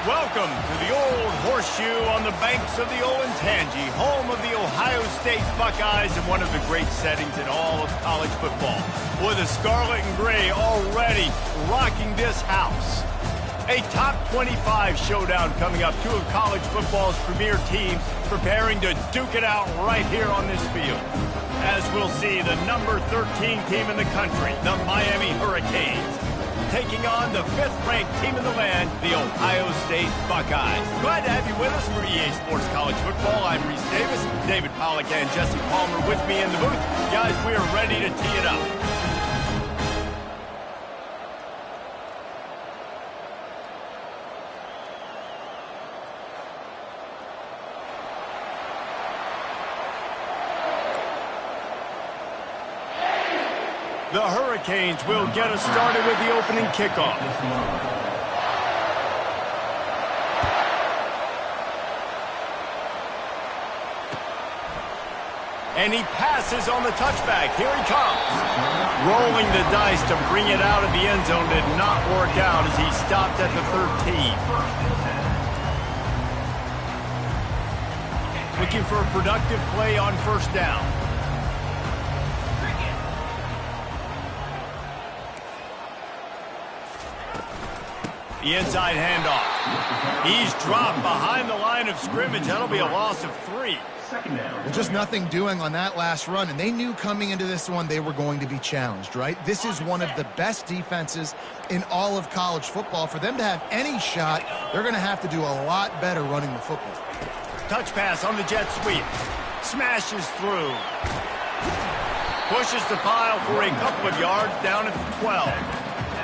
Welcome to the Old Horseshoe on the banks of the Olentangy, home of the Ohio State Buckeyes and one of the great settings in all of college football. With the scarlet and gray already rocking this house. A top 25 showdown coming up. Two of college football's premier teams preparing to duke it out right here on this field. As we'll see, the number 13 team in the country, the Miami Hurricanes, taking on the 5th-ranked team in the land, the Ohio State Buckeyes. Glad to have you with us for EA Sports College Football. I'm Reese Davis, David Pollack and Jesse Palmer with me in the booth. Guys, we are ready to tee it up. The Hurricanes will get us started with the opening kickoff. And he passes on the touchback. Here he comes. Rolling the dice to bring it out of the end zone did not work out as he stopped at the 13. Looking for a productive play on first down. The inside handoff. He's dropped behind the line of scrimmage. That'll be a loss of 3. Well, just nothing doing on that last run, and they knew coming into this one they were going to be challenged, right? This is one of the best defenses in all of college football. For them to have any shot, they're going to have to do a lot better running the football. Touch pass on the jet sweep. Smashes through. Pushes the pile for a couple of yards down at the 12.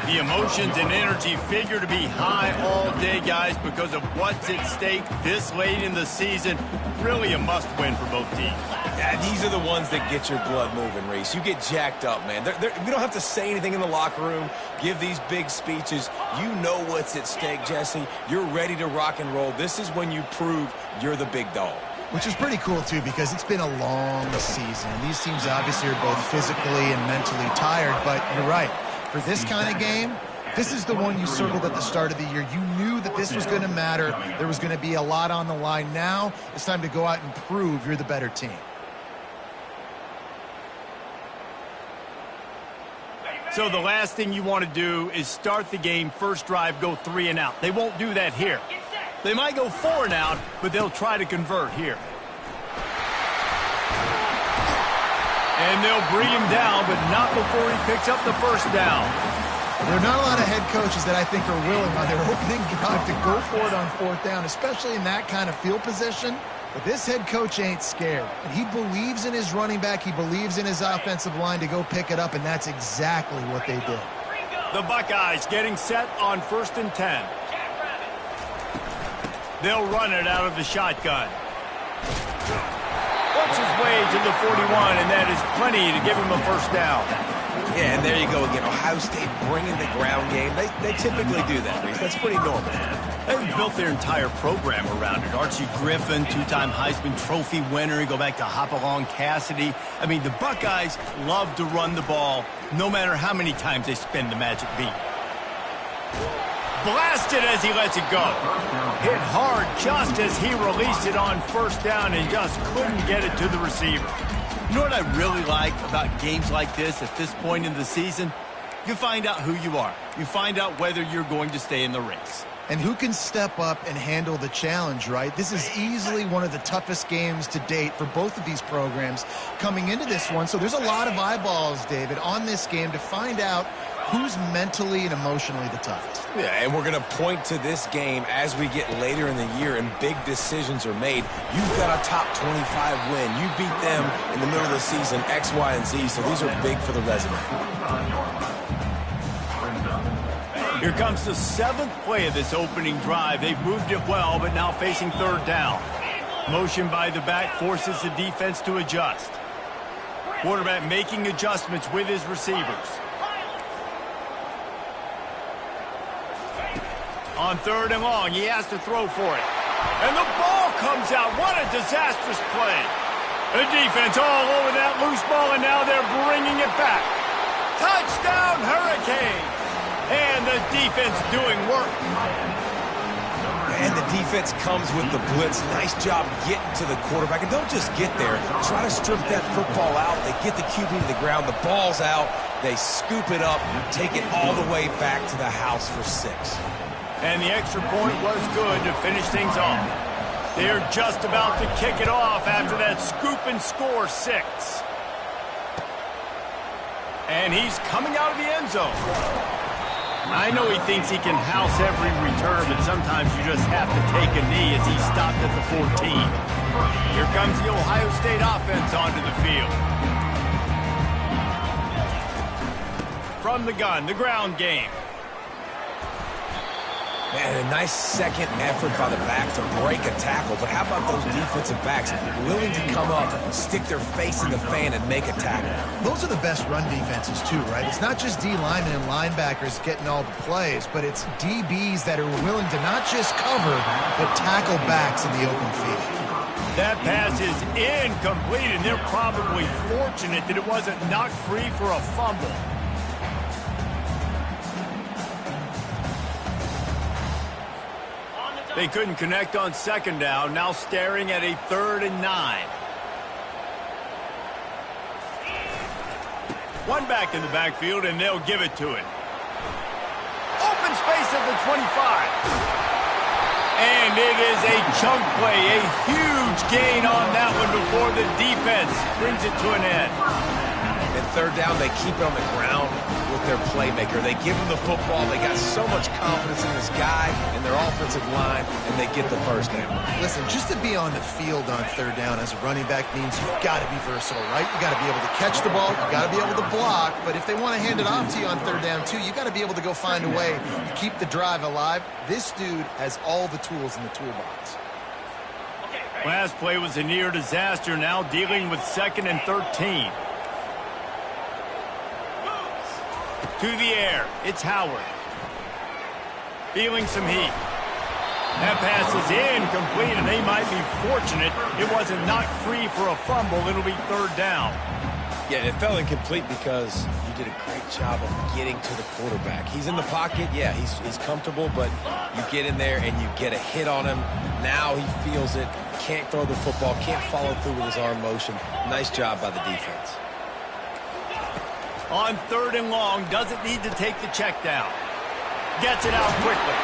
The emotions and energy figure to be high all day, guys, because of what's at stake this late in the season. Really a must-win for both teams. Yeah, these are the ones that get your blood moving, Reese. You get jacked up, man. We don't have to say anything in the locker room, give these big speeches. You know what's at stake, Jesse. You're ready to rock and roll. This is when you prove you're the big dog. Which is pretty cool, too, because it's been a long season. These teams obviously are both physically and mentally tired, but you're right. For this kind of game, this is the one you circled at the start of the year. You knew that this was going to matter. There was going to be a lot on the line. Now it's time to go out and prove you're the better team. So the last thing you want to do is start the game, first drive, go 3 and out. They won't do that here. They might go 4 and out, but they'll try to convert here. And they'll bring him down, but not before he picks up the first down. There are not a lot of head coaches that I think are willing on their opening drive to go for it on 4th down, especially in that kind of field position. But this head coach ain't scared. And he believes in his running back. He believes in his offensive line to go pick it up, and that's exactly what they did. The Buckeyes getting set on 1st and 10. They'll run it out of the shotgun. Works his way to the 41, and that is plenty to give him a first down. Yeah, and there you go again. Ohio State bringing the ground game. They typically do that, Reese. That's pretty normal. They've built their entire program around it. Archie Griffin, 2-time Heisman Trophy winner. You go back to Hopalong Cassidy. I mean, the Buckeyes love to run the ball, no matter how many times they spin the magic beat. Blasted as he lets it go. Hit hard just as he released it on first down and just couldn't get it to the receiver. You know what I really like about games like this at this point in the season? You find out who you are. You find out whether you're going to stay in the race. And who can step up and handle the challenge, right? This is easily one of the toughest games to date for both of these programs coming into this one. So there's a lot of eyeballs, David, on this game to find out who's mentally and emotionally the toughest. Yeah, and we're going to point to this game as we get later in the year and big decisions are made. You've got a top 25 win. You beat them in the middle of the season, X, Y, and Z, so these are big for the resume. Here comes the 7th play of this opening drive. They've moved it well, but now facing 3rd down. Motion by the back forces the defense to adjust. Quarterback making adjustments with his receivers. On 3rd and long, he has to throw for it. And the ball comes out. What a disastrous play. The defense all over that loose ball, and now they're bringing it back. Touchdown, Hurricanes! And the defense doing work. And the defense comes with the blitz. Nice job getting to the quarterback. And don't just get there. Try to strip that football out. They get the QB to the ground. The ball's out. They scoop it up, take it all the way back to the house for 6. And the extra point was good to finish things off. They're just about to kick it off after that scoop and score 6. And he's coming out of the end zone. I know he thinks he can house every return, but sometimes you just have to take a knee as he stopped at the 14. Here comes the Ohio State offense onto the field. From the gun, the ground game. Man, a nice second effort by the back to break a tackle. But how about those defensive backs willing to come up, stick their face in the fan, and make a tackle? Those are the best run defenses, too, right? It's not just D linemen and linebackers getting all the plays, but it's DBs that are willing to not just cover, but tackle backs in the open field. That pass is incomplete, and they're probably fortunate that it wasn't knocked free for a fumble. They couldn't connect on 2nd down, now staring at a 3rd and 9. One back in the backfield, and they'll give it to him. Open space at the 25. And it is a chunk play, a huge gain on that one before the defense brings it to an end. And 3rd down, they keep it on the ground with their playmaker. They give him the football. They got so much confidence in this guy and their offensive line, and they get the 1st down. Listen, just to be on the field on 3rd down as a running back means you've got to be versatile, right? You got to be able to catch the ball. You got to be able to block. But if they want to hand it off to you on 3rd down, too, you got to be able to go find a way to keep the drive alive. This dude has all the tools in the toolbox. Last play was a near disaster, now dealing with 2nd and 13. To the air, it's Howard. Feeling some heat. That pass is incomplete, and they might be fortunate it wasn't knocked free for a fumble. It'll be 3rd down. Yeah, it fell incomplete because you did a great job of getting to the quarterback. He's in the pocket. Yeah, he's comfortable, but you get in there and you get a hit on him. Now he feels it. Can't throw the football. Can't follow through with his arm motion. Nice job by the defense. On 3rd and long, doesn't need to take the check down. Gets it out quickly.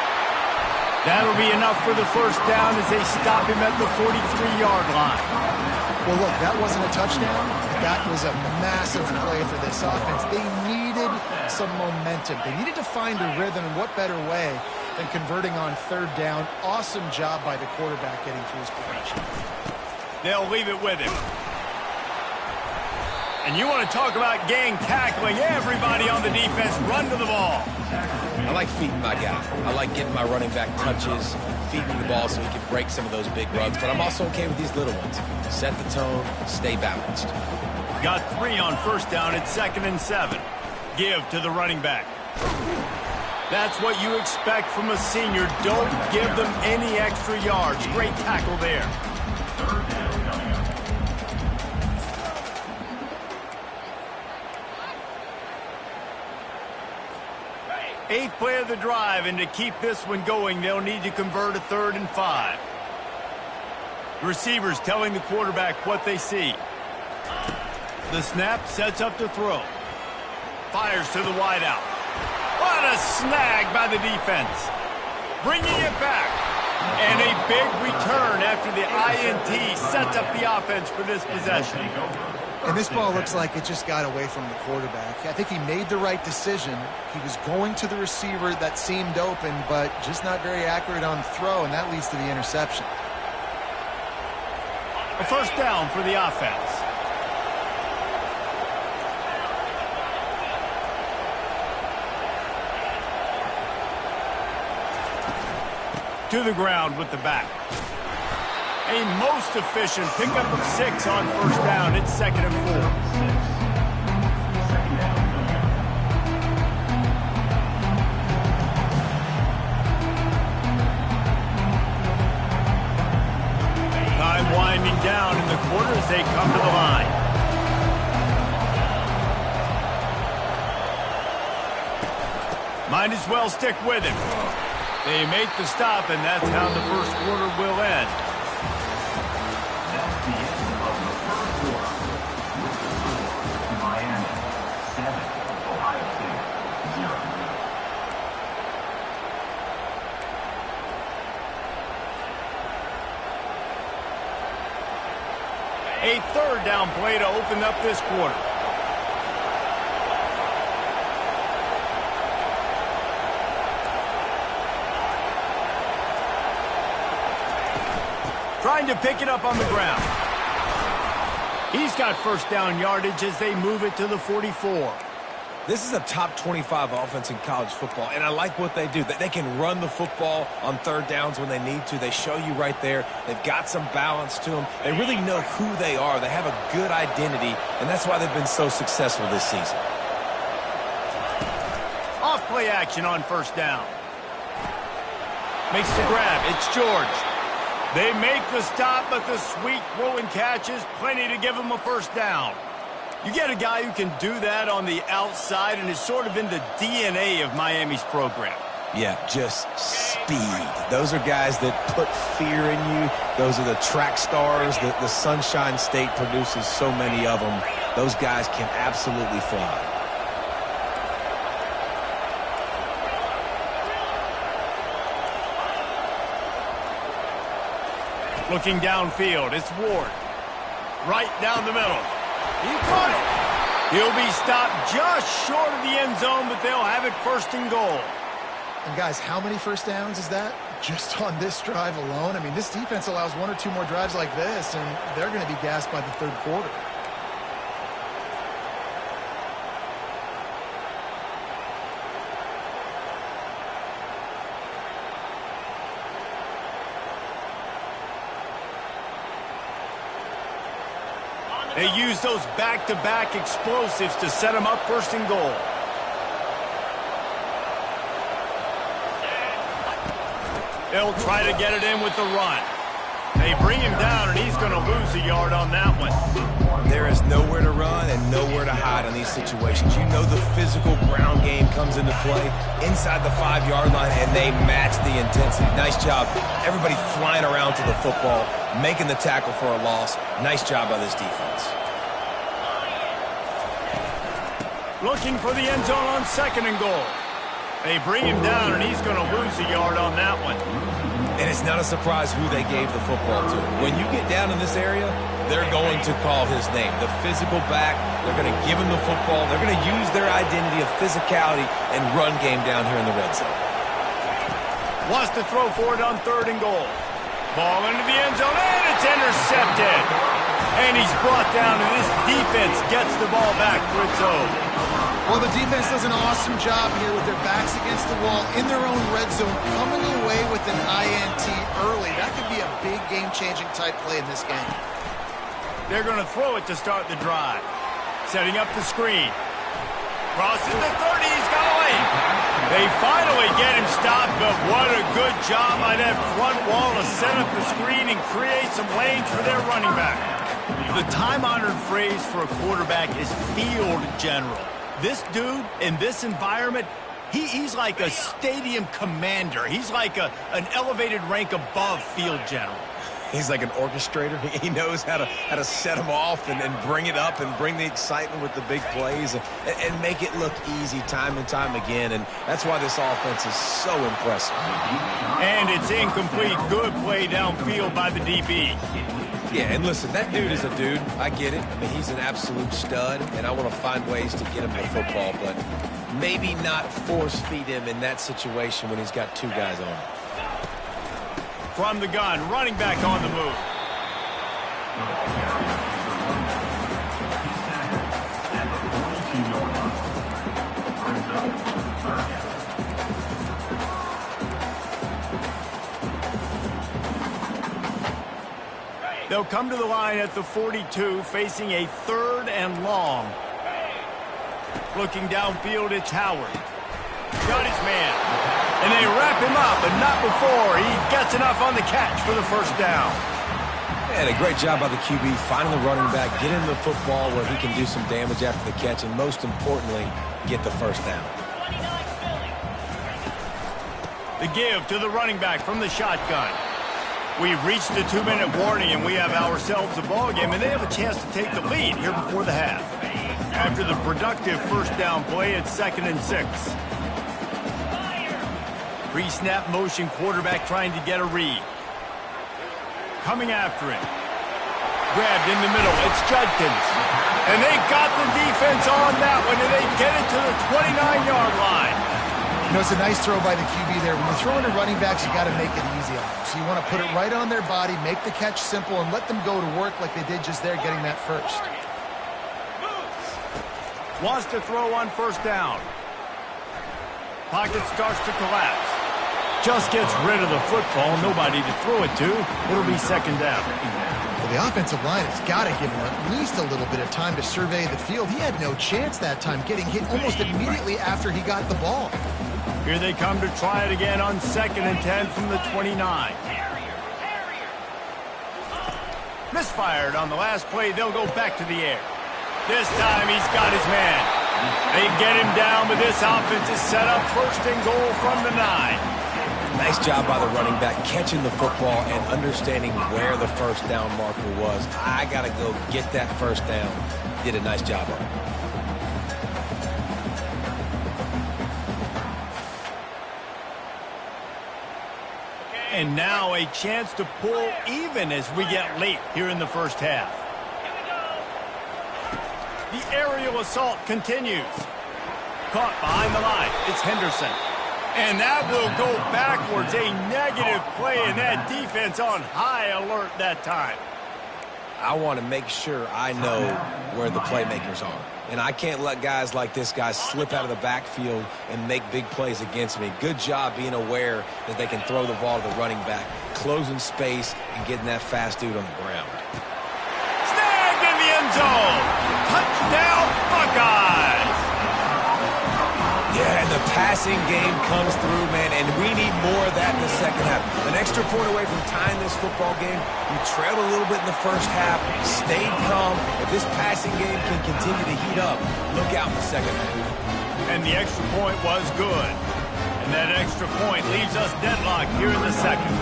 That'll be enough for the 1st down as they stop him at the 43-yard line. Well, look, that wasn't a touchdown. That was a massive play for this offense. They needed some momentum. They needed to find a rhythm, and what better way than converting on 3rd down. Awesome job by the quarterback getting through his progression. They'll leave it with him. And you want to talk about gang tackling. Everybody on the defense run to the ball. I like feeding my guy. I like getting my running back touches, feeding the ball so he can break some of those big runs. But I'm also okay with these little ones. Set the tone, stay balanced. Got 3 on 1st down at 2nd and 7. Give to the running back. That's what you expect from a senior. Don't give them any extra yards. Great tackle there. 8th play of the drive, and to keep this one going, they'll need to convert a 3rd and 5. The receivers telling the quarterback what they see. The snap sets up to throw. Fires to the wideout. What a snag by the defense. Bringing it back. And a big return after the INT sets up the offense for this possession. And this ball looks like it just got away from the quarterback. I think he made the right decision. He was going to the receiver that seemed open, but just not very accurate on the throw, and that leads to the interception. A first down for the offense. To the ground with the back. A most efficient pickup of 6 on first down. It's 2nd and 4. Time winding down in the quarter as they come to the line. Might as well stick with him. They make the stop, and that's how the first quarter will end. That's the end of the first quarter. Miami 7, Ohio State 0. A third down play to open up this quarter. Trying to pick it up on the ground. He's got first down yardage as they move it to the 44. This is a top 25 offense in college football, and I like what they do. They can run the football on third downs when they need to. They show you right there. They've got some balance to them. They really know who they are. They have a good identity, and that's why they've been so successful this season. Off play action on first down. Makes the grab. It's George. They make the stop, but the sweet throw and catch is plenty to give them a first down. You get a guy who can do that on the outside, and is sort of in the DNA of Miami's program. Yeah, just speed. Those are guys that put fear in you. Those are the track stars that the Sunshine State produces so many of them. Those guys can absolutely fly. Looking downfield, it's Ward. Right down the middle. He caught it. He'll be stopped just short of the end zone, but they'll have it 1st and goal. And guys, how many first downs is that? Just on this drive alone? I mean, this defense allows 1 or 2 more drives like this, and they're going to be gassed by the third quarter. They use those back-to-back explosives to set them up 1st and goal. They'll try to get it in with the run. They bring him down, and he's going to lose a yard on that one. There is nowhere to run and nowhere to hide in these situations. You know the physical ground game comes into play inside the 5-yard line, and they match the intensity. Nice job. Everybody flying around to the football, making the tackle for a loss. Nice job by this defense. Looking for the end zone on 2nd and goal. They bring him down, and he's going to lose a yard on that one. And it's not a surprise who they gave the football to. When you get down in this area, they're going to call his name. The physical back, they're going to give him the football. They're going to use their identity of physicality and run game down here in the red zone. Wants to throw for it on 3rd and goal. Ball into the end zone, and it's intercepted. And he's brought down, and this defense gets the ball back for its own. Well, the defense does an awesome job here with their backs against the wall in their own red zone, coming away with an INT early. That could be a big game-changing type play in this game. They're going to throw it to start the drive. Setting up the screen. Crosses the 30, he's got away. They finally get him stopped, but what a good job by that front wall to set up the screen and create some lanes for their running back. The time-honored phrase for a quarterback is field general. This dude, in this environment, he's like a stadium commander. He's like an elevated rank above field general. He's like an orchestrator. He knows how to set them off and bring it up and bring the excitement with the big plays and make it look easy time and time again. And that's why this offense is so impressive. And it's incomplete. Good play downfield by the DB. Yeah, and listen, that dude is a dude. I get it. I mean, he's an absolute stud, and I want to find ways to get him the football, but maybe not force-feed him in that situation when he's got two guys on him. From the gun, running back on the move. They'll come to the line at the 42, facing a 3rd and long. Looking downfield, it's Howard. Got his man. And they wrap him up, but not before he gets enough on the catch for the first down. And a great job by the QB, finding the running back, get him the football where he can do some damage after the catch, and most importantly, get the first down. The give to the running back from the shotgun. We've reached the 2-minute warning, and we have ourselves a ball game, and they have a chance to take the lead here before the half. After the productive first down play, it's 2nd and 6. Pre-snap motion quarterback trying to get a read. Coming after him. Grabbed in the middle. It's Judkins. And they got the defense on that one, and they get it to the 29-yard line. You know, it's a nice throw by the QB there. When you're throwing to running backs, you got to make it easy on them. So you want to put it right on their body, make the catch simple, and let them go to work like they did just there, getting that first. Wants to throw on first down. Pocket starts to collapse. Just gets rid of the football. Nobody to throw it to. It'll be 2nd down. Well, the offensive line has got to give him at least a little bit of time to survey the field. He had no chance that time, getting hit almost immediately after he got the ball. Here they come to try it again on 2nd and 10 from the 29. Misfired on the last play. They'll go back to the air. This time he's got his man. They get him down, but this offense is set up 1st and goal from the 9. Nice job by the running back, catching the football and understanding where the first down marker was. I got to go get that first down. Did a nice job of it. And now a chance to pull even as we get late here in the first half. The aerial assault continues. Caught behind the line. It's Henderson. And that will go backwards. A negative play, and that defense on high alert that time. I want to make sure I know where the playmakers are. And I can't let guys like this guy slip out of the backfield and make big plays against me. Good job being aware that they can throw the ball to the running back, closing space, and getting that fast dude on the ground. Snagged in the end zone. Touchdown, Buckeyes. Yeah, and the passing game comes through, man, and we need more of that in the second half. An extra point away from tying this football game. We trailed a little bit in the first half, stayed calm. If this passing game can continue to heat up, look out in the second half. And the extra point was good. And that extra point leaves us deadlocked here in the second.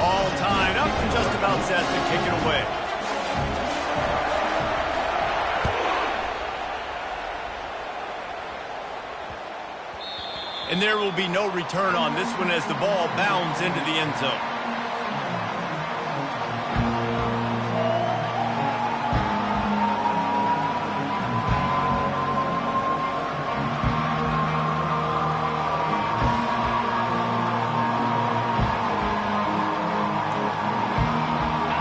All tied up and just about set to kick it away. And there will be no return on this one as the ball bounds into the end zone.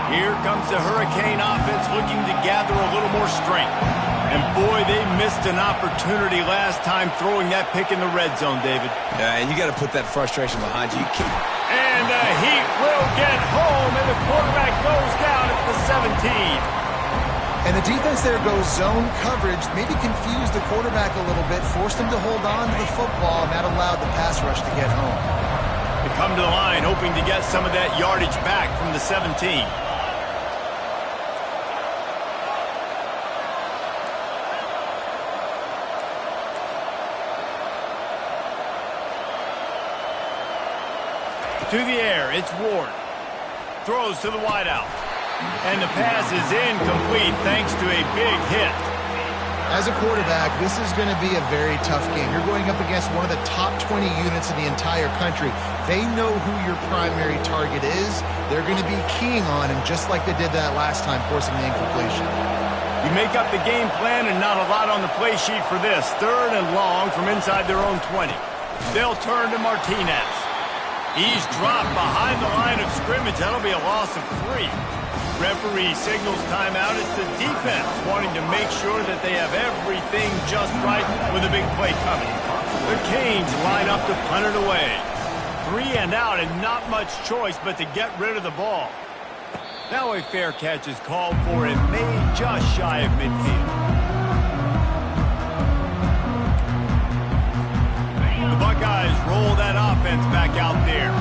Here comes the Hurricane offense looking to gather a little more strength. And boy, they missed an opportunity last time throwing that pick in the red zone, David. Yeah, and you got to put that frustration behind you. And the Heat will get home, and the quarterback goes down at the 17. And the defense there goes zone coverage, maybe confused the quarterback a little bit, forced him to hold on to the football, and that allowed the pass rush to get home. They come to the line hoping to get some of that yardage back from the 17. To the air, it's Ward. Throws to the wideout. And the pass is incomplete thanks to a big hit. As a quarterback, this is going to be a very tough game. You're going up against one of the top 20 units in the entire country. They know who your primary target is. They're going to be keying on him just like they did that last time, forcing the incompletion. You make up the game plan and not a lot on the play sheet for this. 3rd and long from inside their own 20. They'll turn to Martinez. He's dropped behind the line of scrimmage. That'll be a loss of 3. Referee signals timeout. It's the defense wanting to make sure that they have everything just right with a big play coming. The Canes line up to punt it away. 3 and out and not much choice but to get rid of the ball. Now a fair catch is called for and made just shy of midfield. The Buckeyes roll that offense back out there.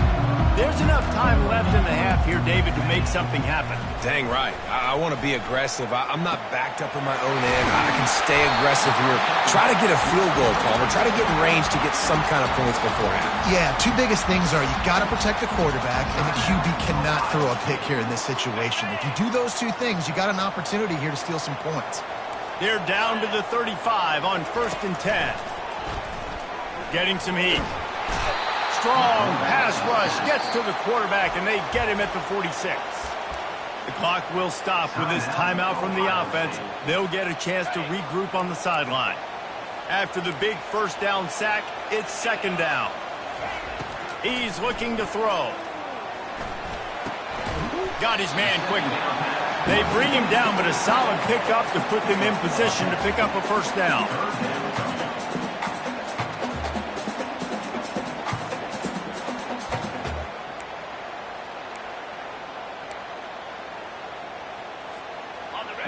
There's enough time left in the half here, David, to make something happen. Dang right. I want to be aggressive. I'm not backed up in my own end. I can stay aggressive here. Try to get a field goal, Palmer. Try to get in range to get some kind of points beforehand. Yeah, 2 biggest things are you got to protect the quarterback, and the QB cannot throw a pick here in this situation. If you do those 2 things, you got an opportunity here to steal some points. They're down to the 35 on 1st and 10. Getting some heat. Strong pass rush gets to the quarterback, and they get him at the 46. The clock will stop with this timeout from the offense. They'll get a chance to regroup on the sideline. After the big 1st down sack, it's 2nd down. He's looking to throw. Got his man quickly. They bring him down, but a solid pickup to put them in position to pick up a 1st down.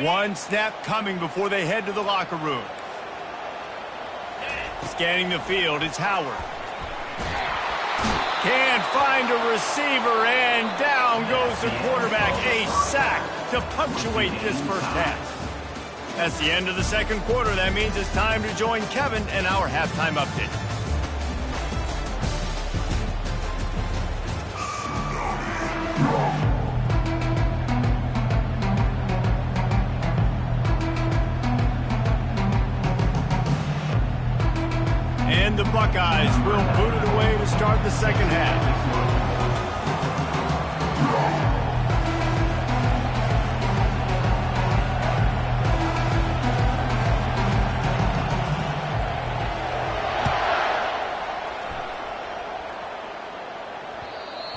One snap coming before they head to the locker room. Scanning the field, it's Howard. Can't find a receiver, and down goes the quarterback. A sack to punctuate this 1st half. That's the end of the 2nd quarter. That means it's time to join Kevin and our halftime update. And the Buckeyes will boot it away to start the 2nd half.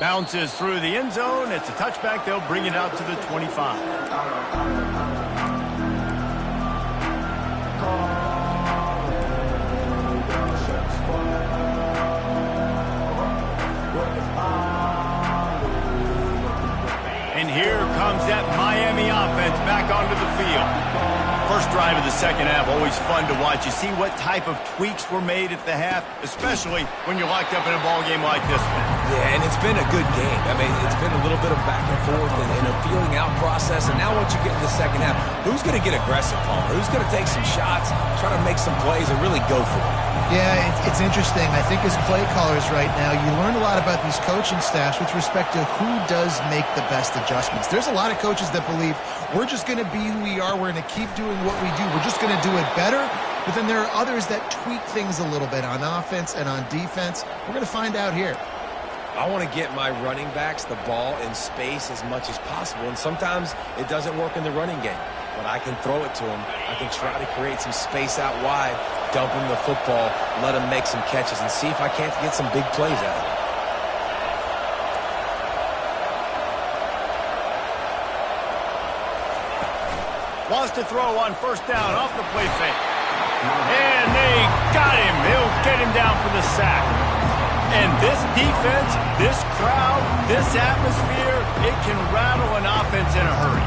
Bounces through the end zone. It's a touchback. They'll bring it out to the 25. And here comes that Miami offense back onto the field. First drive of the 2nd half, always fun to watch. You see what type of tweaks were made at the half, especially when you're locked up in a ball game like this one. Yeah, and it's been a good game. I mean, it's been a little bit of back and forth and a feeling out process. And now once you get in the 2nd half, who's going to get aggressive, Palmer? Who's going to take some shots, try to make some plays, and really go for it? Yeah, it's interesting. I think as play callers right now, you learn a lot about these coaching staffs with respect to who does make the best adjustments. There's a lot of coaches that believe we're just going to be who we are. We're going to keep doing what we do. We're just going to do it better. But then there are others that tweak things a little bit on offense and on defense. We're going to find out here. I want to get my running backs the ball in space as much as possible. And sometimes it doesn't work in the running game. But I can throw it to him. I can try to create some space out wide, dump him the football, let him make some catches, and see if I can't get some big plays out of him. Wants to throw on 1st down off the play fake. And they got him. He'll get him down for the sack. And this defense, this crowd, this atmosphere, it can rattle an offense in a hurry.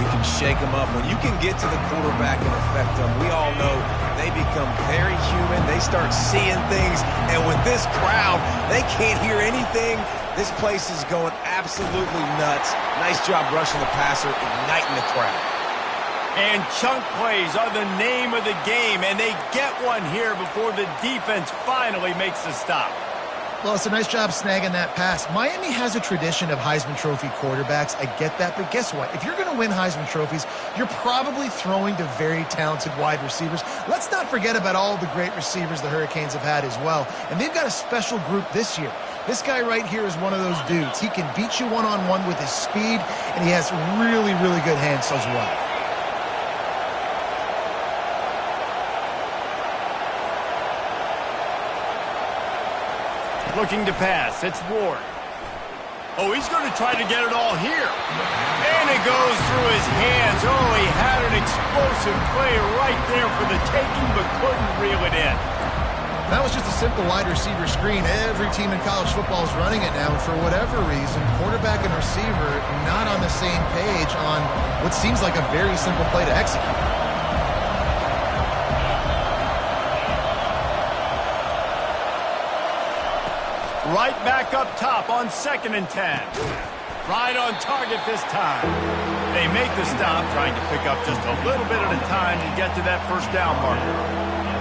You can shake them up. When you can get to the quarterback and affect them, we all know they become very human. They start seeing things. And with this crowd, they can't hear anything. This place is going absolutely nuts. Nice job rushing the passer, igniting the crowd. And chunk plays are the name of the game, and they get one here before the defense finally makes the stop. Well, it's a nice job snagging that pass. Miami has a tradition of Heisman Trophy quarterbacks. I get that, but guess what? If you're going to win Heisman Trophies, you're probably throwing to very talented wide receivers. Let's not forget about all the great receivers the Hurricanes have had as well, and they've got a special group this year. This guy right here is one of those dudes. He can beat you one-on-one with his speed, and he has really, really good hands as well. Looking to pass. It's Ward. Oh, he's going to try to get it all here. And it goes through his hands. Oh, he had an explosive play right there for the taking, but couldn't reel it in. That was just a simple wide receiver screen. Every team in college football is running it now, and for whatever reason, quarterback and receiver not on the same page on what seems like a very simple play to execute. Right back up top on 2nd and 10. Right on target this time. They make the stop, trying to pick up just a little bit at a time to get to that first down marker.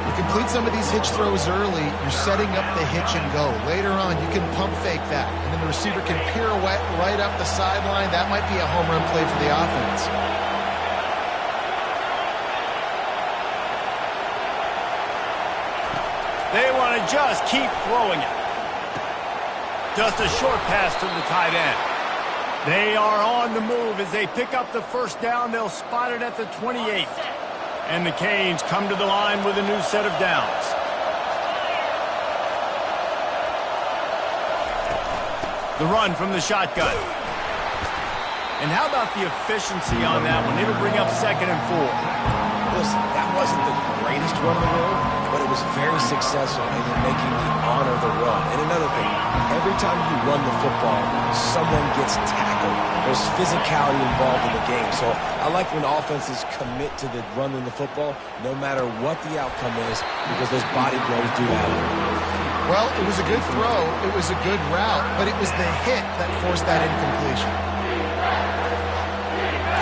You complete some of these hitch throws early, you're setting up the hitch and go. Later on, you can pump fake that, and then the receiver can pirouette right up the sideline. That might be a home run play for the offense. They want to just keep throwing it. Just a short pass to the tight end. They are on the move as they pick up the first down. They'll spot it at the 28. And the Canes come to the line with a new set of downs. The run from the shotgun. And how about the efficiency on that one? It'll bring up 2nd and 4. Listen, that wasn't the greatest run in the world, but it was very successful in making me honor the run. And another thing, every time you run the football, someone gets tackled. There's physicality involved in the game. So I like when offenses commit to the run in the football, no matter what the outcome is, because those body blows do add up. Well, it was a good throw, it was a good route, but it was the hit that forced that incompletion.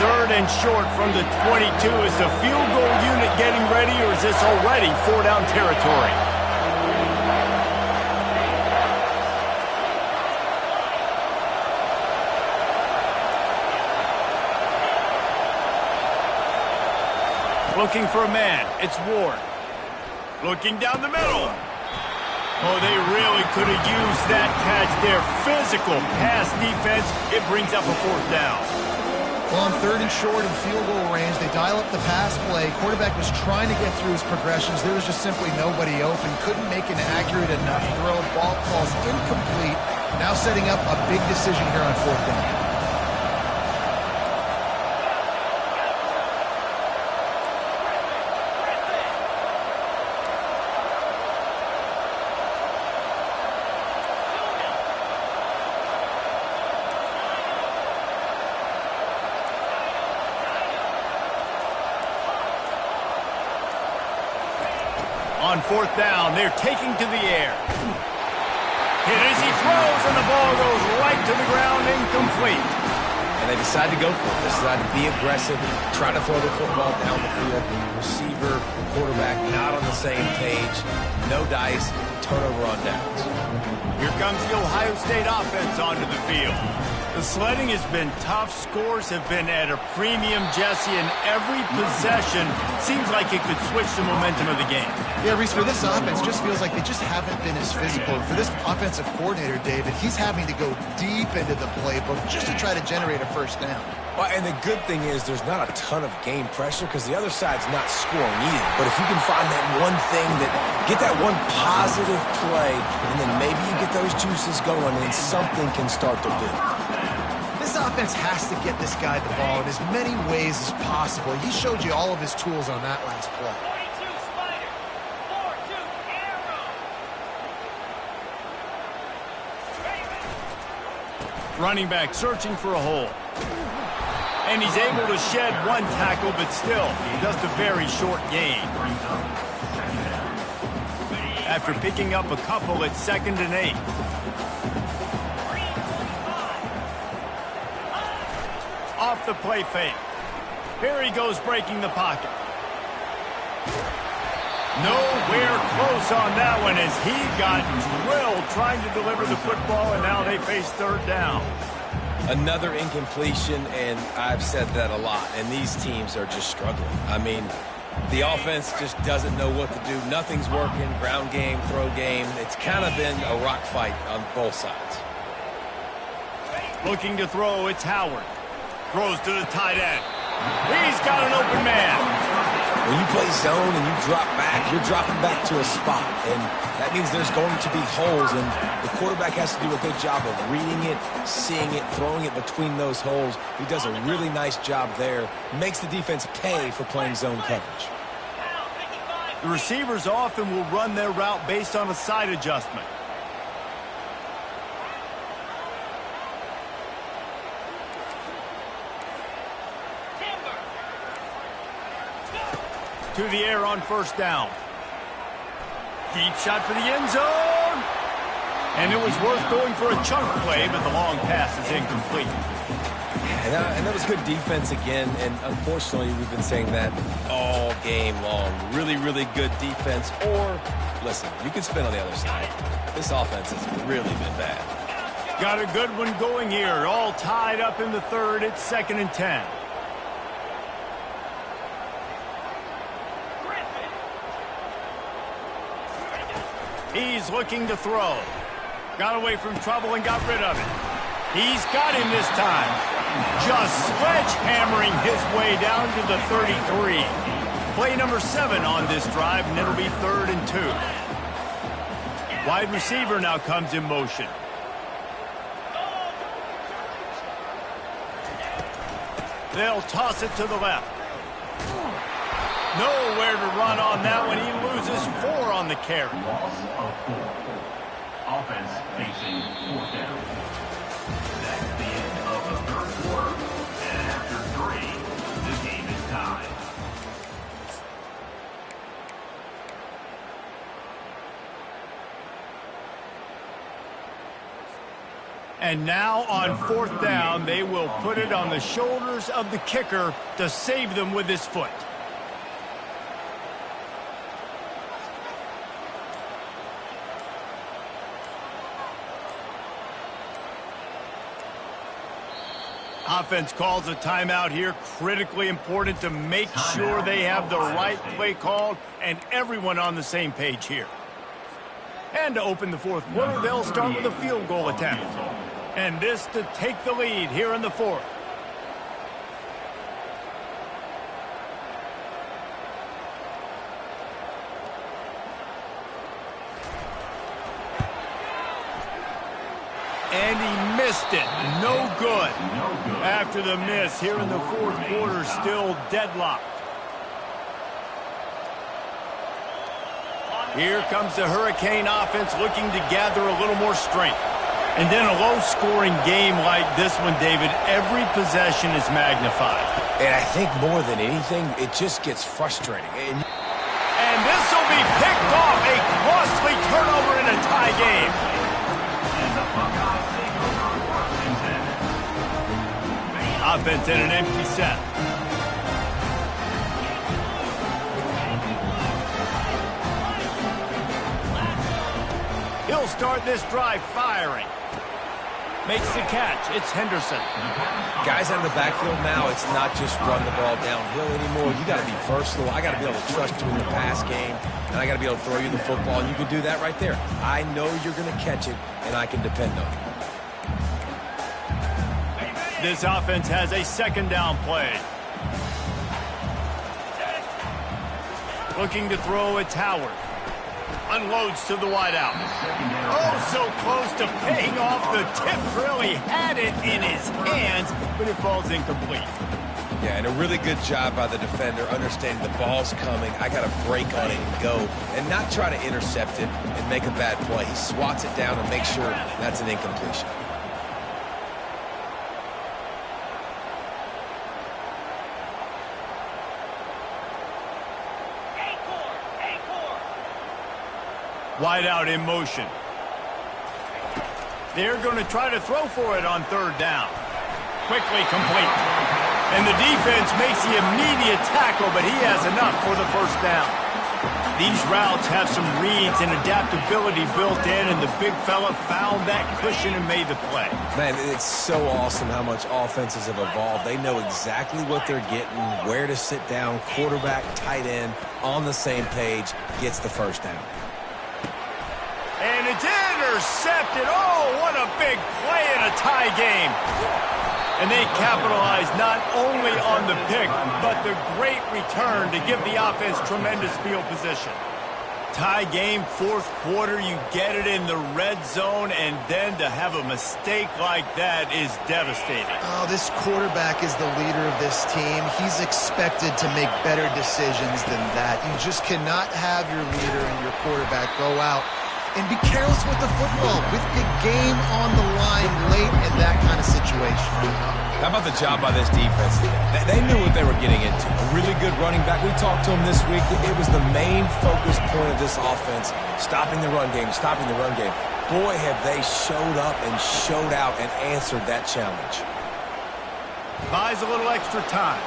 3rd and short from the 22. Is the field goal unit getting ready, or is this already 4-down territory? Looking for a man. It's Ward. Looking down the middle. Oh, they really could have used that catch there. Physical pass defense. It brings up a 4th down. Well, on 3rd and short and field goal range, they dial up the pass play. Quarterback was trying to get through his progressions. There was just simply nobody open. Couldn't make an accurate enough throw. Ball falls incomplete. Now setting up a big decision here on 4th down. On 4th down, they're taking to the air. Hit as he throws, and the ball goes right to the ground, incomplete. And they decide to go for it. They decide to be aggressive, try to throw the football down the field. Receiver, quarterback not on the same page. No dice, turnover on downs. Here comes the Ohio State offense onto the field. The sledding has been tough. Scores have been at a premium, Jesse, and every possession seems like it could switch the momentum of the game. Yeah, Reese, for this offense, just feels like they just haven't been as physical. For this offensive coordinator, David, he's having to go deep into the playbook just to try to generate a first down. Well, and the good thing is there's not a ton of game pressure because the other side's not scoring either. But if you can find that one thing, get that one positive play, and then maybe you get those juices going and something can start to build. This offense has to get this guy the ball in as many ways as possible. He showed you all of his tools on that last play. Running back searching for a hole. And he's able to shed one tackle, but still, just a very short gain. After picking up a couple, it's 2nd and 8. Off the play fake. Here he goes breaking the pocket. Nowhere close on that one as he got drilled trying to deliver the football, and now they face third down. Another incompletion, and I've said that a lot, and these teams are just struggling. I mean, the offense just doesn't know what to do. Nothing's working. Ground game, throw game. It's kind of been a rock fight on both sides. Looking to throw, it's Howard. Throws to the tight end. He's got an open man. When you play zone and you drop back, you're dropping back to a spot, and that means there's going to be holes, and the quarterback has to do a good job of reading it, seeing it, throwing it between those holes. He does a really nice job there. Makes the defense pay for playing zone coverage. The receivers often will run their route based on a side adjustment. To the air on first down. Deep shot for the end zone. And it was worth going for a chunk play, but the long pass is incomplete. And that was good defense again, and unfortunately we've been saying that all game long. Really, really good defense. Or, listen, you can spin on the other side. This offense has really been bad. Got a good one going here. All tied up in the third. It's 2nd and 10. He's looking to throw. Got away from trouble and got rid of it. He's got him this time. Just sledgehammering his way down to the 33. Play number 7 on this drive, and it'll be 3rd and 2. Wide receiver now comes in motion. They'll toss it to the left. Nowhere to run on that one. He loses 4 on the carry. Loss of 4. Offense facing 4th down. That's the end of the third quarter. And after 3, the game is tied. And now on 4th down, they will put it on the shoulders of the kicker to save them with his foot. Offense calls a timeout here. Critically important to make sure they have the right play called and everyone on the same page here. And to open the 4th quarter, they'll start with a field goal attempt. And this to take the lead here in the 4th. And he missed it. No good. After the miss here in the 4th quarter, still deadlocked. Here comes the Hurricane offense looking to gather a little more strength. And then a low-scoring game like this one, David, every possession is magnified. And I think more than anything, it just gets frustrating. And this will be picked off. A costly turnover in a tie game. Offense in an empty set. He'll start this drive firing. Makes the catch. It's Henderson. Guys out of the backfield now, it's not just run the ball downhill anymore. You got to be versatile. I got to be able to trust you in the pass game, and I got to be able to throw you the football, and you can do that right there. I know you're going to catch it, and I can depend on it. This offense has a 2nd down play. Looking to throw, it's Howard. Unloads to the wideout. Oh, so close to paying off the tip. Really had it in his hands, but it falls incomplete. Yeah, and a really good job by the defender understanding the ball's coming. I got to break on it and go, and not try to intercept it and make a bad play. He swats it down and makes sure that's an incompletion. Wide out in motion. They're going to try to throw for it on 3rd down. Quickly complete. And the defense makes the immediate tackle, but he has enough for the 1st down. These routes have some reads and adaptability built in, and the big fella found that cushion and made the play. Man, it's so awesome how much offenses have evolved. They know exactly what they're getting, where to sit down, quarterback, tight end, on the same page, gets the first down. And it's intercepted. Oh, what a big play in a tie game. And they capitalized not only on the pick, but the great return to give the offense tremendous field position. Tie game, fourth quarter, you get it in the red zone, and then to have a mistake like that is devastating. Oh, this quarterback is the leader of this team. He's expected to make better decisions than that. You just cannot have your leader and your quarterback go out and be careless with the football, with the game on the line late in that kind of situation. How about the job by this defense today? They knew what they were getting into. A really good running back. We talked to him this week. It was the main focus point of this offense, stopping the run game, stopping the run game. Boy, have they showed up and showed out and answered that challenge. Buys a little extra time.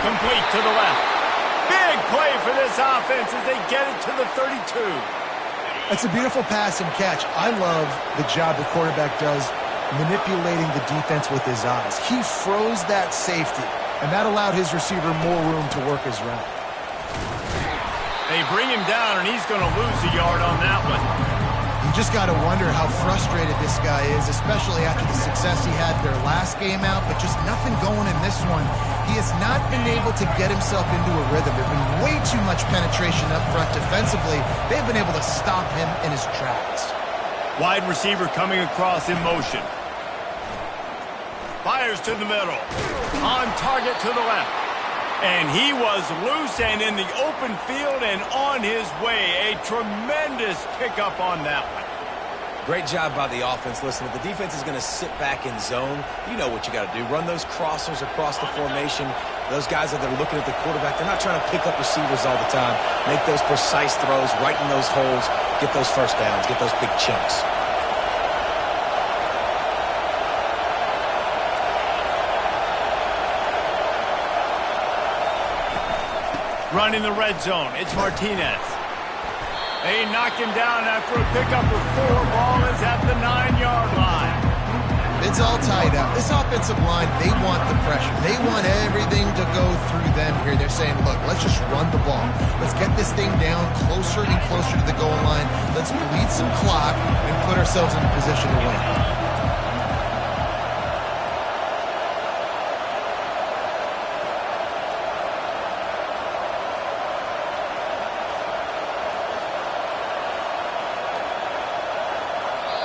Complete to the left. Big play for this offense as they get it to the 32. That's a beautiful pass and catch. I love the job the quarterback does manipulating the defense with his eyes. He froze that safety, and that allowed his receiver more room to work his route. They bring him down, and he's going to lose a yard on that one. You just got to wonder how frustrated this guy is, especially after the success he had their last game out, but just nothing going in this one. He has not been able to get himself into a rhythm. There's been way too much penetration up front defensively. They've been able to stop him in his tracks. Wide receiver coming across in motion. Fires to the middle. On target to the left. And he was loose and in the open field and on his way. A tremendous pickup on that one. Great job by the offense. Listen, if the defense is going to sit back in zone, you know what you got to do. Run those crossers across the formation. Those guys that are looking at the quarterback, they're not trying to pick up receivers all the time. Make those precise throws, right in those holes, get those first downs, get those big chunks. Running the red zone. It's Martinez. They knock him down after a pickup of 4. Ball is at the 9-yard line. It's all tied up. This offensive line, they want the pressure. They want everything to go through them here. They're saying, look, let's just run the ball. Let's get this thing down closer and closer to the goal line. Let's bleed some clock and put ourselves in a position to win.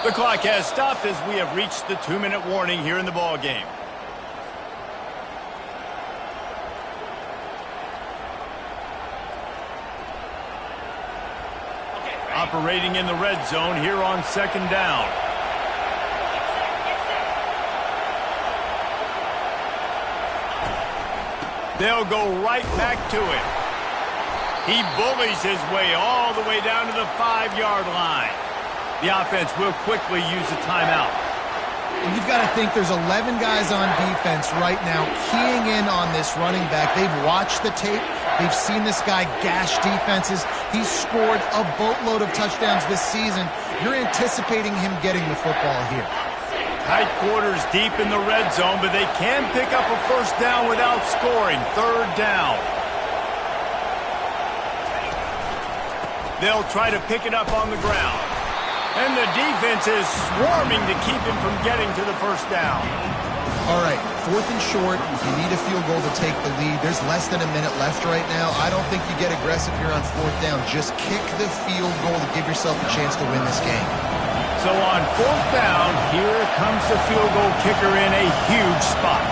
The clock has stopped as we have reached the 2-minute warning here in the ball game. Operating in the red zone here on 2nd down. They'll go right back to it. He bullies his way all the way down to the 5-yard line. The offense will quickly use a timeout. And you've got to think there's 11 guys on defense right now keying in on this running back. They've watched the tape. They've seen this guy gash defenses. He's scored a boatload of touchdowns this season. You're anticipating him getting the football here. Tight quarters deep in the red zone, but they can pick up a first down without scoring. 3rd down. They'll try to pick it up on the ground. And the defense is swarming to keep him from getting to the first down. All right, 4th and short. You need a field goal to take the lead. There's less than a minute left right now. I don't think you get aggressive here on 4th down. Just kick the field goal to give yourself a chance to win this game. So on 4th down, here comes the field goal kicker in a huge spot.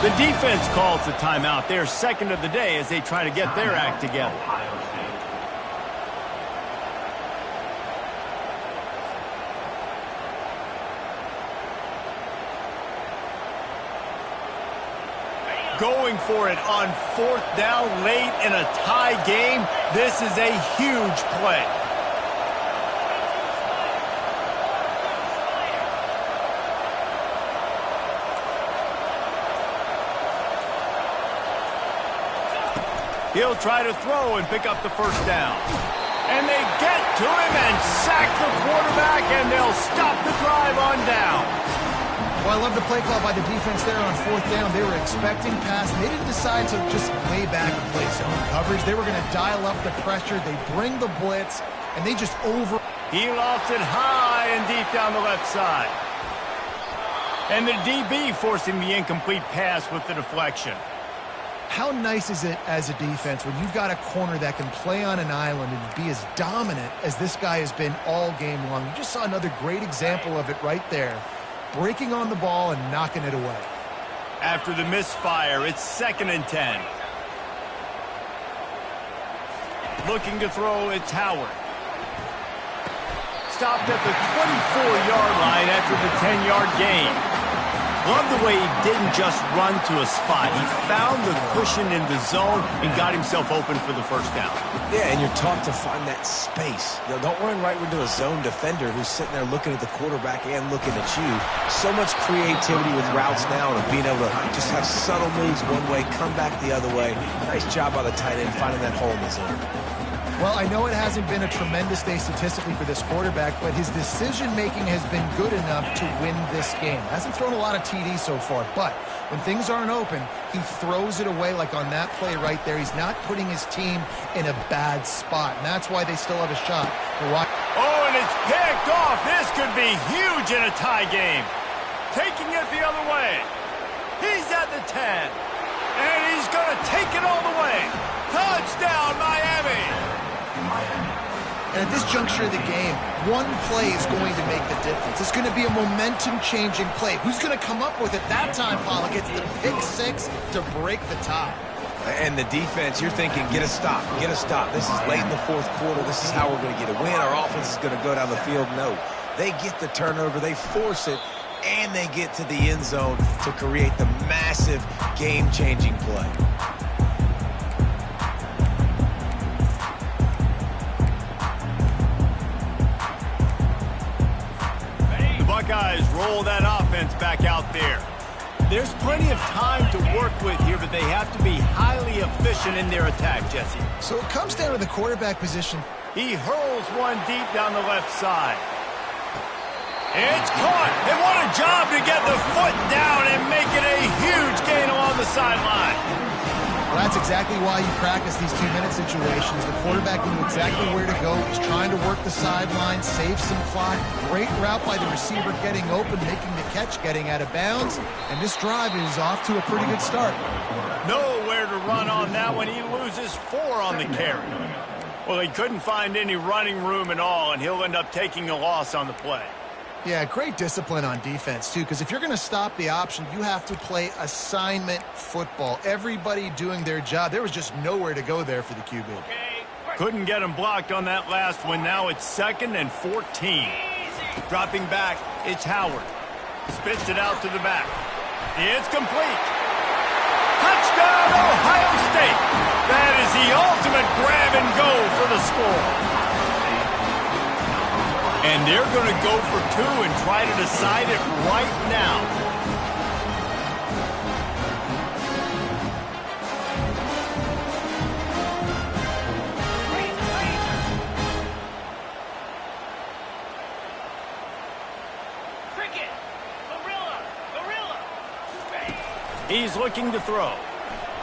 The defense calls the timeout. They're 2nd of the day as they try to get their act together. Going for it on 4th down late in a tie game. This is a huge play. He'll try to throw and pick up the first down. And they get to him and sack the quarterback, and they'll stop the drive on down. Well, I love the play call by the defense there on fourth down. They were expecting pass. They didn't decide to just lay back and play zone coverage. They were going to dial up the pressure. They bring the blitz, and they just He lofts it high and deep down the left side. And the DB forcing the incomplete pass with the deflection. How nice is it as a defense when you've got a corner that can play on an island and be as dominant as this guy has been all game long? You just saw another great example of it right there. Breaking on the ball and knocking it away. After the misfire, it's 2nd and 10. Looking to throw, it's Howard. Stopped at the 24-yard line after the 10-yard gain. Love the way he didn't just run to a spot. He found the cushion in the zone and got himself open for the first down. Yeah, and you're taught to find that space. You know, don't run right into a zone defender who's sitting there looking at the quarterback and looking at you. So much creativity with routes now and being able to just have subtle moves one way, come back the other way. Nice job by the tight end finding that hole in the zone. Well, I know it hasn't been a tremendous day statistically for this quarterback, but his decision-making has been good enough to win this game. Hasn't thrown a lot of TDs so far, but when things aren't open, he throws it away like on that play right there. He's not putting his team in a bad spot, and that's why they still have a shot. Oh, and it's picked off. This could be huge in a tie game. Taking it the other way. He's at the 10, and he's going to take it all the way. Touchdown, Miami! And at this juncture of the game, one play is going to make the difference. It's going to be a momentum-changing play. Who's going to come up with it that time, Pollack? It's the pick six to break the tie. And the defense, you're thinking, get a stop, get a stop. This is late in the fourth quarter. This is how we're going to get a win. Our offense is going to go down the field. No, they get the turnover, they force it, and they get to the end zone to create the massive game-changing play. Buckeyes roll that offense back out there. There's plenty of time to work with here, but they have to be highly efficient in their attack, Jesse. So it comes down to the quarterback position. He hurls one deep down the left side. It's caught, and what a job to get the foot down and make it a huge gain along the sideline. Well, that's exactly why you practice these 2-minute situations. The quarterback knew exactly where to go. He's trying to work the sideline, save some clock. Great route by the receiver getting open, making the catch, getting out of bounds. And this drive is off to a pretty good start. Nowhere to run on that one. He loses 4 on the carry. Well, he couldn't find any running room at all, and he'll end up taking a loss on the play. Yeah, great discipline on defense, too, because if you're going to stop the option, you have to play assignment football. Everybody doing their job. There was just nowhere to go there for the QB. Couldn't get him blocked on that last one. Now it's 2nd and 14. Dropping back, it's Howard. Spits it out to the back. It's complete. Touchdown, Ohio State. That is the ultimate grab and go for the score. And they're going to go for 2 and try to decide it right now. Cricket! Gorilla! He's looking to throw.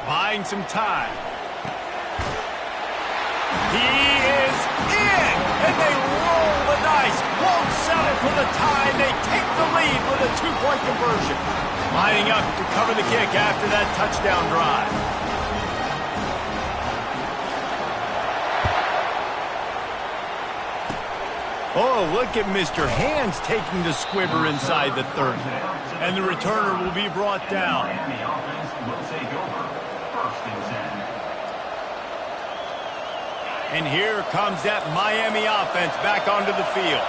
Buying some time. He is in! And they roll the dice. Won't settle for the tie. They take the lead with a 2-point conversion. Lining up to cover the kick after that touchdown drive. Oh, look at Mr. Hands taking the squibber inside the 30. And the returner will be brought down. And the offense will take over. 1st and 10. And here comes that Miami offense back onto the field.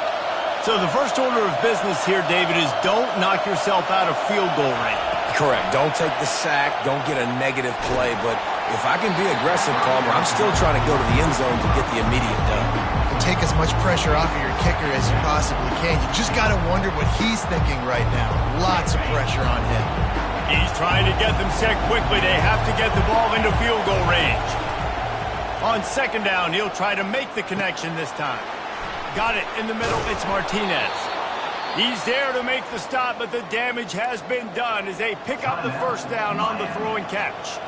So the first order of business here, David, is don't knock yourself out of field goal range. Correct. Don't take the sack. Don't get a negative play. But if I can be aggressive, Palmer, I'm still trying to go to the end zone to get the immediate dub. Take as much pressure off of your kicker as you possibly can. You just got to wonder what he's thinking right now. Lots of pressure on him. He's trying to get them set quickly. They have to get the ball into field goal range. On second down, he'll try to make the connection this time. Got it in the middle. It's Martinez. He's there to make the stop, but the damage has been done as they pick up the first down on the throw and catch.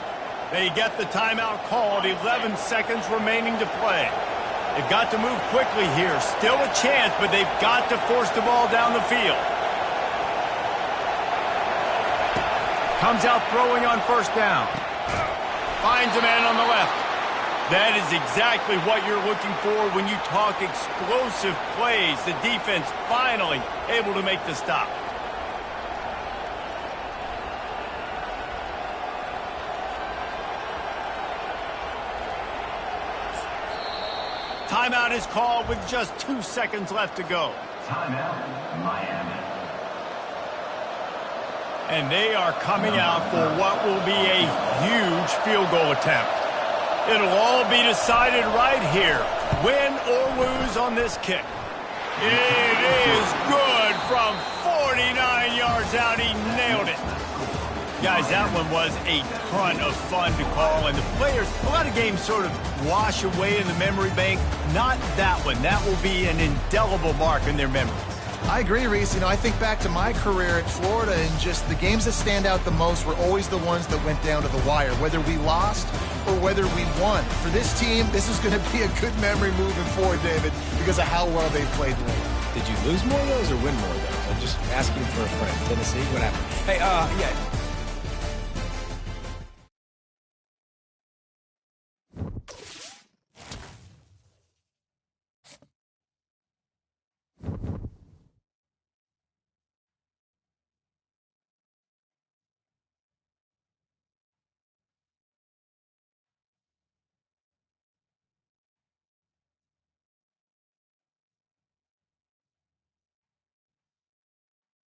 They get the timeout called. 11 seconds remaining to play. They've got to move quickly here. Still a chance, but they've got to force the ball down the field. Comes out throwing on first down. Finds a man on the left. That is exactly what you're looking for when you talk explosive plays. The defense finally able to make the stop. Timeout is called with just 2 seconds left to go. Timeout, Miami. And they are coming out for what will be a huge field goal attempt. It'll all be decided right here. Win or lose on this kick. It is good from 49 yards out. He nailed it. Guys, that one was a ton of fun to call. And the players, a lot of games sort of wash away in the memory bank. Not that one. That will be an indelible mark in their memories. I agree, Reese. I think back to my career at Florida, and just the games that stand out the most were always the ones that went down to the wire, whether we lost or whether we won. For this team, this is going to be a good memory moving forward, David, because of how well they played late. Did you lose more of those or win more of those? I'm just asking for a friend. Tennessee, what happened? Hey, yeah,